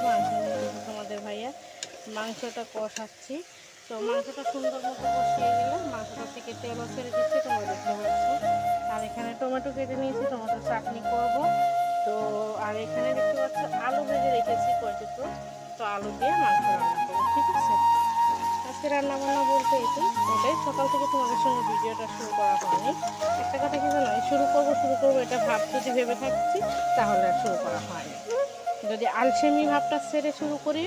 মাংস নিয়ে এসেছে তোমাদের ভাইয়া, মাংসটা কষাচ্ছি। তো মাংসটা সুন্দর মতো কষিয়ে গেলে মাংসটা থেকে তেলও ছেড়ে দিচ্ছি, তোমরা দেখতে পাচ্ছ। আর এখানে টমেটো কেটে নিয়েছি, টমেটো চাটনি করব। তো আর এখানে দেখতে পাচ্ছ আলু ভেজে রেখেছি কয়েকটু, তো আলু দিয়ে মাংস রান্না করবো, ঠিক আছে। আজকে রান্নাবান্না বলতে এটাই সকাল থেকে তোমাদের সঙ্গে ভিডিওটা শুরু করা হয়নি। একটা কথা কি জানো, শুরু করবো এটা ভাব যদি ভেবে থাকছি তাহলে আর শুরু করা হয়নি। যদি আলসেমি ভাবটা ছেড়ে শুরু করে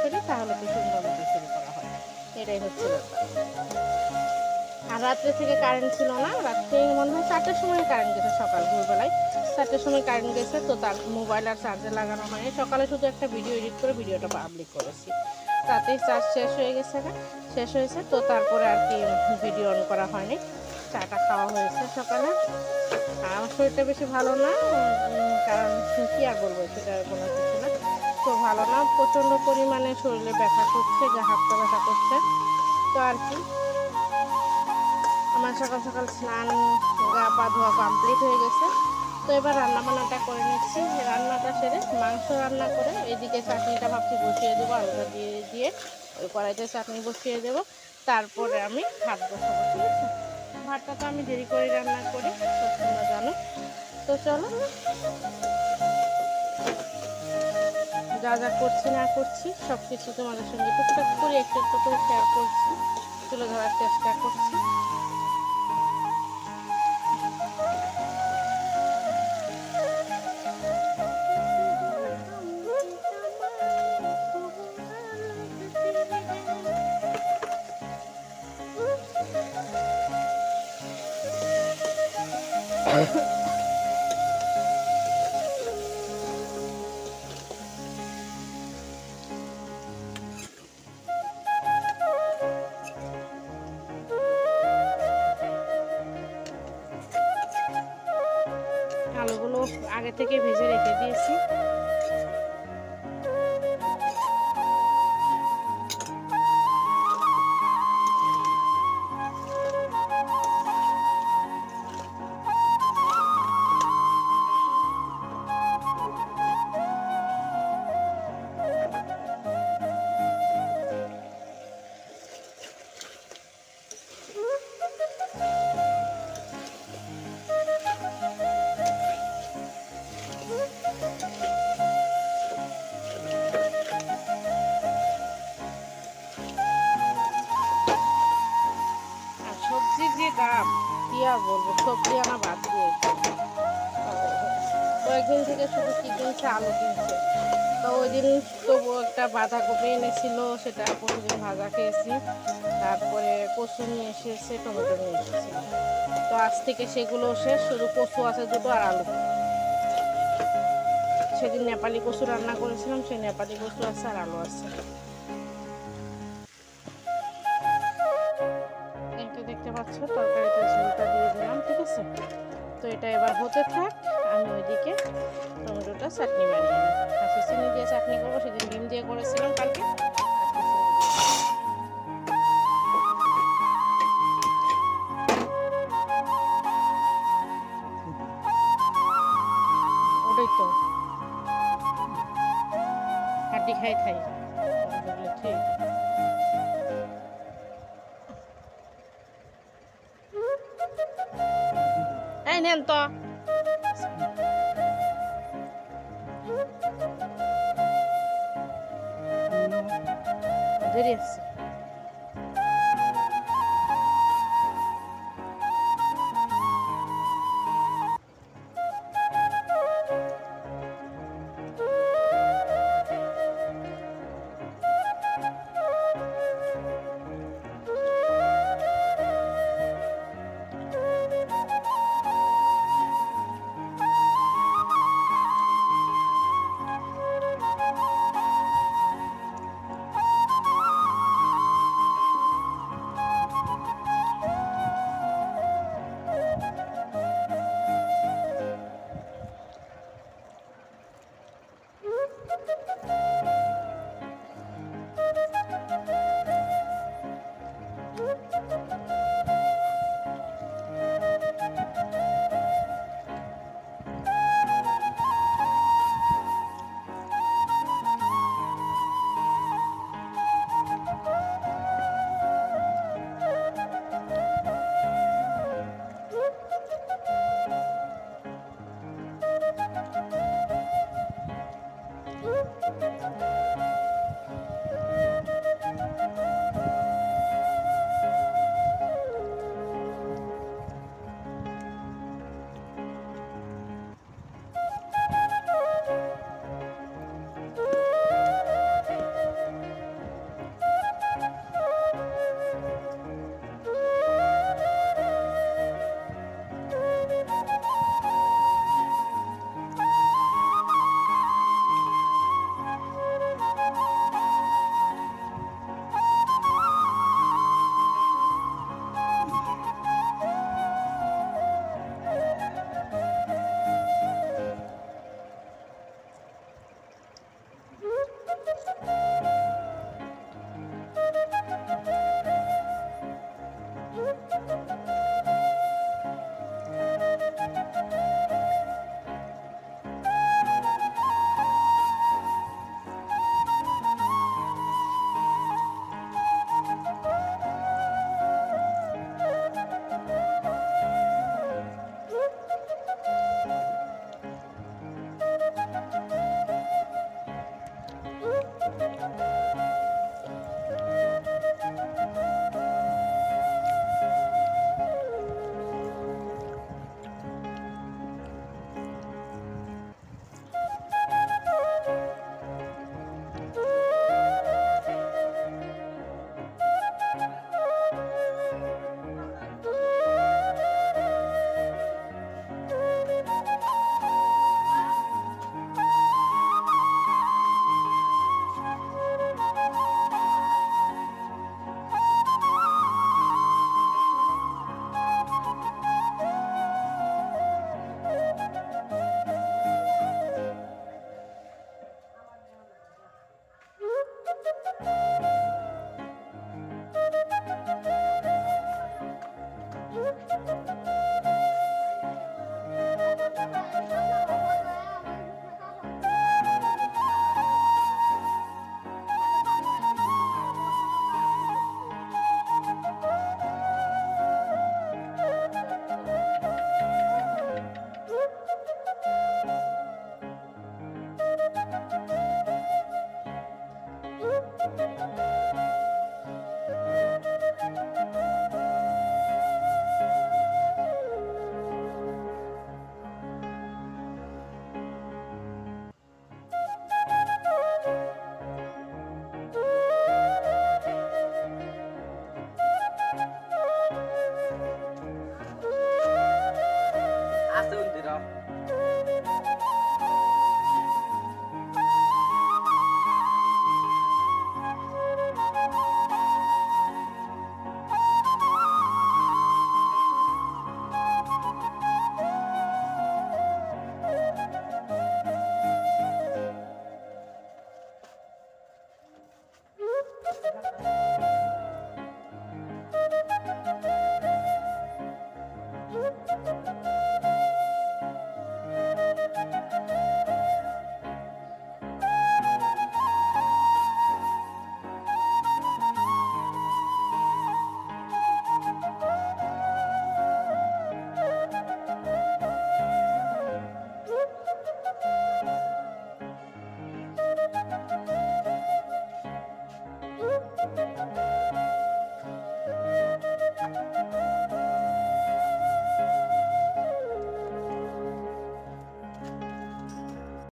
ফেলি তাহলে তো সুন্দর মতো শুরু করা হয়, এটাই হচ্ছে ব্যাপার। আর রাত্রে থেকে কারেন্ট ছিল না, রাত্রে মনে হয় 4টার সময় কারেন্ট গেছে, সকাল ভোরবেলায় 4টার সময় কারেন্ট গেছে। তো তার মোবাইল আর চার্জে লাগানো হয়নি, সকালে শুধু একটা ভিডিও এডিট করে ভিডিওটা পাবলিক করেছি, তাতেই চার্জ শেষ হয়েছে। তো তারপরে আর কি ভিডিও অন করা হয়নি। চাটা খাওয়া হয়েছে সকালে। আর আমার শরীরটা বেশি ভালো না, কারণ কী আর বলবো, সেটা কোনো কিছু না, তো ভালো না, প্রচণ্ড পরিমাণে শরীরে ব্যথা করছে, গা হাত পা ব্যথা করছে। তো আর কি আমার সকাল সকাল স্নান গা পা ধোয়া কমপ্লিট হয়ে গেছে। তো এবার রান্নাবান্নাটা করে নিচ্ছি, রান্নাটা সেরে মাংস রান্না করে এদিকে চাটনিটা ভাবছি বসিয়ে দেবো, আলুটা দিয়ে ওই কড়াইতে চাটনি বসিয়ে দেবো, তারপরে আমি ভাত বসাবো, ঠিক আছে। ভাতটা তো আমি দেরি করে রান্না করি, তোমরা জানো। তো চলো, যা যা করছি না করছি সব কিছু তোমাদের সঙ্গে টুকটাক করে একটু করে শেয়ার করছি, তুলে ধরার চেষ্টা করছি। আলুগুলো আগে থেকে ভেজে রেখে দিয়েছি। সবজির যে দাম কি আর বলবো, সবজি আনা বাদ দিয়ে কয়েকদিন থেকে শুধু কি কিনছে, আলু কিনছে। তো ওই দিন তবু একটা বাঁধাকপি এনেছিল, সেটা প্রতিদিন ভাজা খেয়েছি। তারপরে কচু নিয়ে এসেছে, টমেটো নিয়ে এসেছে। তো আজ থেকে সেগুলো শেষ, শুধু কচু আছে দুটো আর আলু। সেদিন নেপালি কচু রান্না করেছিলাম, সেই নেপালি কচু আছে আর আলু আছে। দেখতে পাচ্ছ তরকারিতে ঝোলটা দিয়ে দিলাম, ঠিক আছে। তো এটা এবার হতে থাক, আমি ওইদিকে টমেটোটা চাটনি বানিয়ে নিই। আজকে চিনি দিয়ে চাটনি করবো, সেদিন ডিম দিয়ে করেছিলাম কালকে। ওটাই তো হাড্ডি খাই ঠিক। এই নেন তো, ধরে আসছে।